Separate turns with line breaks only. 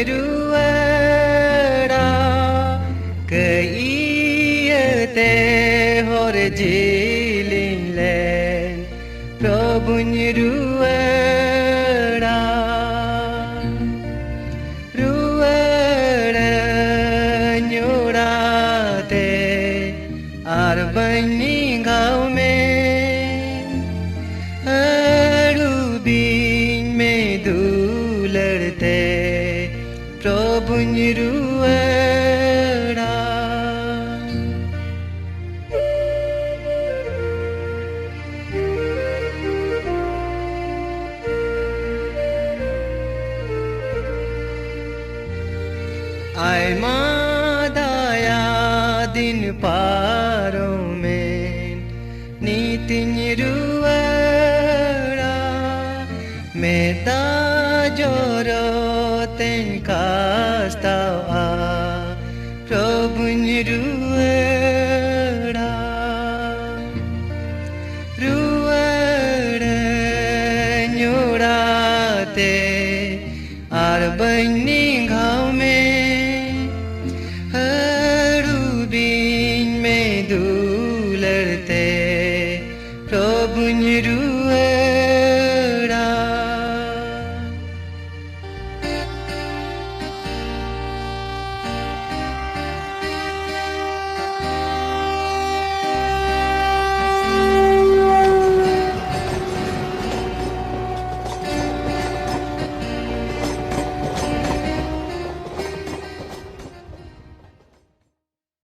ruara keiyete hore jilin len Prabhunya ruara ruara nyorate arbani gao me arubin me dularte Prabhunya ruara Ai madaya din paro men nitinya ruara meta joro ten kastawa Prabhunya ruara ruara nyorate arbani